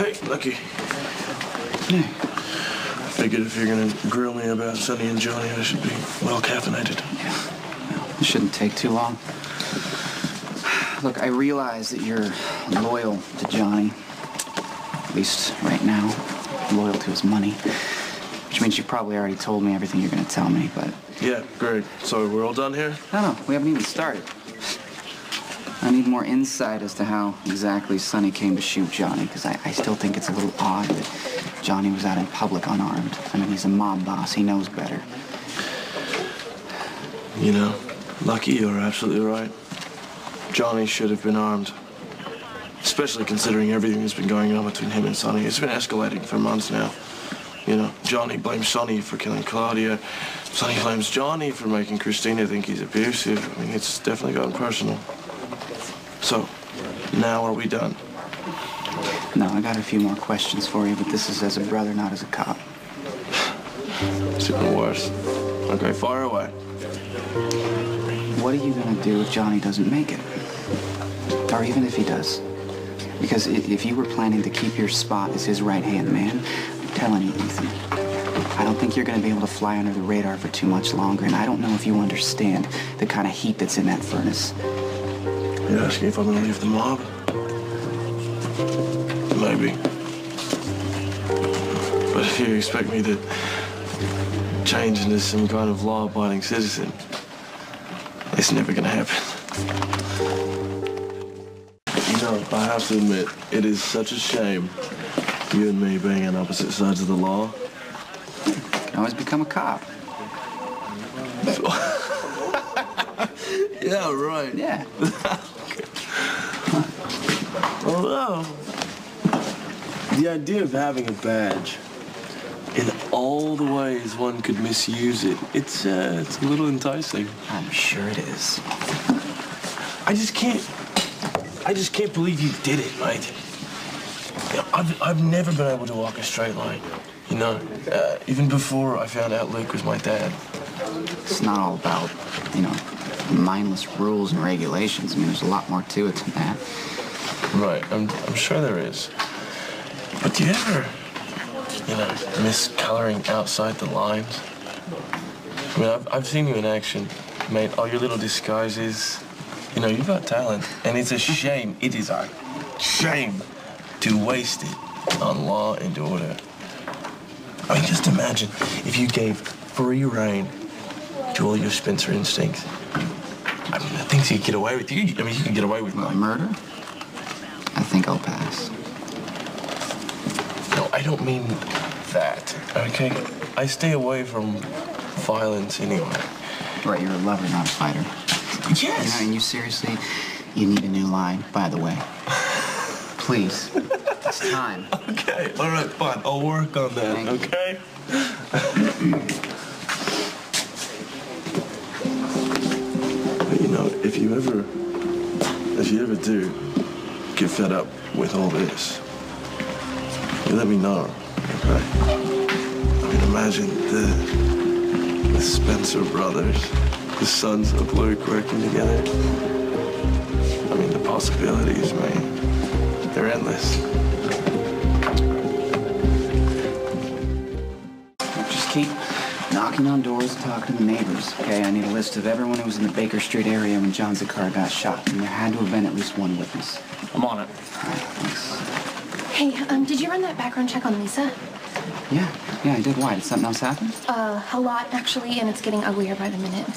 Hey, Lucky. Yeah. Figured if you're gonna grill me about Sonny and Johnny, I should be well caffeinated. Yeah. Well, it shouldn't take too long. Look, I realize that you're loyal to Johnny. At least right now. Loyal to his money. Which means you probably already told me everything you're gonna tell me, but... Yeah, great. So we're all done here? No, we haven't even started. I need more insight as to how exactly Sonny came to shoot Johnny, because I still think it's a little odd that Johnny was out in public unarmed. I mean, he's a mob boss. He knows better. You know, Lucky, you're absolutely right. Johnny should have been armed. Especially considering everything that's been going on between him and Sonny. It's been escalating for months now. You know, Johnny blames Sonny for killing Claudia. Sonny blames Johnny for making Christina think he's abusive. I mean, it's definitely gotten personal. So, now are we done? No, I got a few more questions for you, but this is as a brother, not as a cop. It's even worse. Okay, fire away. What are you gonna do if Johnny doesn't make it? Or even if he does? Because if you were planning to keep your spot as his right-hand man, I'm telling you, Ethan, I don't think you're gonna be able to fly under the radar for too much longer, and I don't know if you understand the kind of heat that's in that furnace. You're asking if I'm gonna leave the mob? Maybe. But if you expect me to change into some kind of law-abiding citizen, it's never gonna happen. You know, I have to admit, it is such a shame, you and me being on opposite sides of the law. You can always become a cop. Yeah, right. Yeah. Although, the idea of having a badge, in all the ways one could misuse it, it's a little enticing. I'm sure it is. I just can't believe you did it, mate. You know, I've never been able to walk a straight line, you know, even before I found out Luke was my dad. It's not all about, you know, mindless rules and regulations. I mean, there's a lot more to it than that. Right, I'm sure there is. But do you ever, you know, miss coloring outside the lines? I mean, I've seen you in action, mate. All your little disguises. You know, you've got talent. And it's a shame, it is a shame to waste it on law and order. I mean, just imagine if you gave free rein to all your Spencer instincts. I mean, the things you could get away with. You can get away with murder? I think I'll pass. No, I don't mean that, okay? I stay away from violence anyway. Right, you're a lover, not a fighter. Yes! You know, and you seriously, you need a new line, by the way. Please. It's time. Okay, all right, fine. I'll work on that, okay? But, you know, if you ever do get fed up with all this, you let me know, okay? I mean, imagine the Spencer brothers, the sons of Luke working together. I mean, the possibilities, man, they're endless. Just keep knocking on doors and talking to the neighbors, okay? I need a list of everyone who was in the Baker Street area when John Zakar got shot, and there had to have been at least one witness. I'm on it. All right, thanks. Hey, did you run that background check on Lisa? Yeah, I did. Why? Did something else happen? A lot, actually, and it's getting uglier by the minute.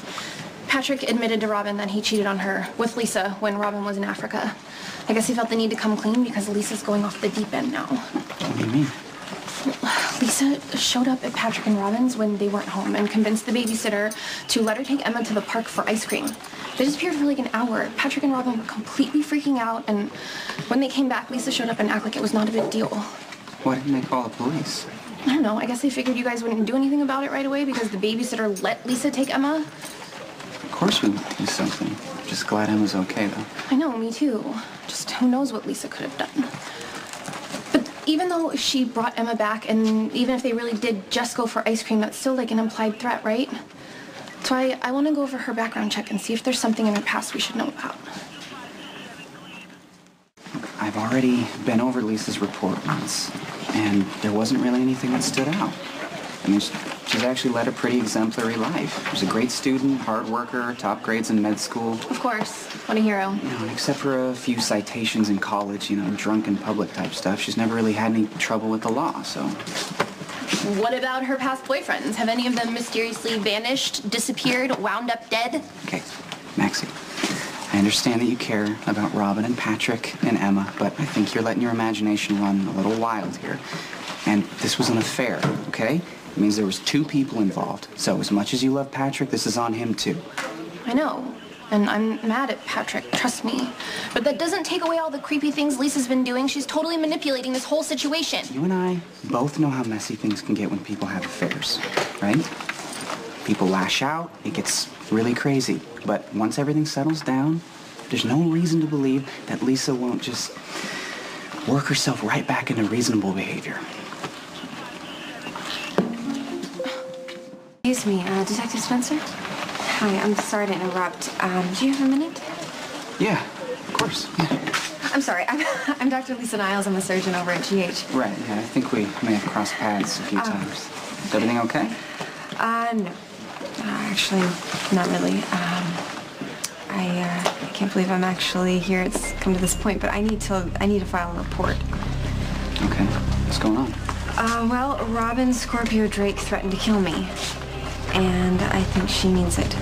Patrick admitted to Robin that he cheated on her with Lisa when Robin was in Africa. I guess he felt the need to come clean because Lisa's going off the deep end now. What do you mean? Lisa showed up at Patrick and Robin's when they weren't home and convinced the babysitter to let her take Emma to the park for ice cream. They disappeared for like an hour. Patrick and Robin were completely freaking out, and when they came back, Lisa showed up and acted like it was not a big deal. Why didn't they call the police? I don't know. I guess they figured you guys wouldn't do anything about it right away because the babysitter let Lisa take Emma. Of course we would do something. Just glad Emma's okay, though. I know, me too. Just who knows what Lisa could have done. But even though she brought Emma back, and even if they really did just go for ice cream, that's still like an implied threat, right? So I want to go over her background check and see if there's something in her past we should know about. I've already been over Lisa's report once, and there wasn't really anything that stood out. I mean, she's actually led a pretty exemplary life. She's a great student, hard worker, top grades in med school. Of course. What a hero. You know, except for a few citations in college, you know, drunk in public type stuff, she's never really had any trouble with the law, so... What about her past boyfriends? Have any of them mysteriously vanished, disappeared, wound up dead? Okay, Maxie, I understand that you care about Robin and Patrick and Emma, but I think you're letting your imagination run a little wild here. And this was an affair, okay? It means there was 2 people involved. So as much as you love Patrick, this is on him too. I know. And I'm mad at Patrick, trust me. But that doesn't take away all the creepy things Lisa's been doing. She's totally manipulating this whole situation. You and I both know how messy things can get when people have affairs, right? People lash out, it gets really crazy. But once everything settles down, there's no reason to believe that Lisa won't just work herself right back into reasonable behavior. Excuse me, Detective Spencer? Hi, I'm sorry to interrupt. Do you have a minute? Yeah, of course. Yeah. I'm sorry, I'm Dr. Lisa Niles. I'm a surgeon over at GH. Right, yeah, I think we may have crossed paths a few times. Is everything okay? No. Actually, not really. I can't believe I'm actually here. It's come to this point, but I need to file a report. Okay, what's going on? Well, Robin Scorpio Drake threatened to kill me. And I think she means it.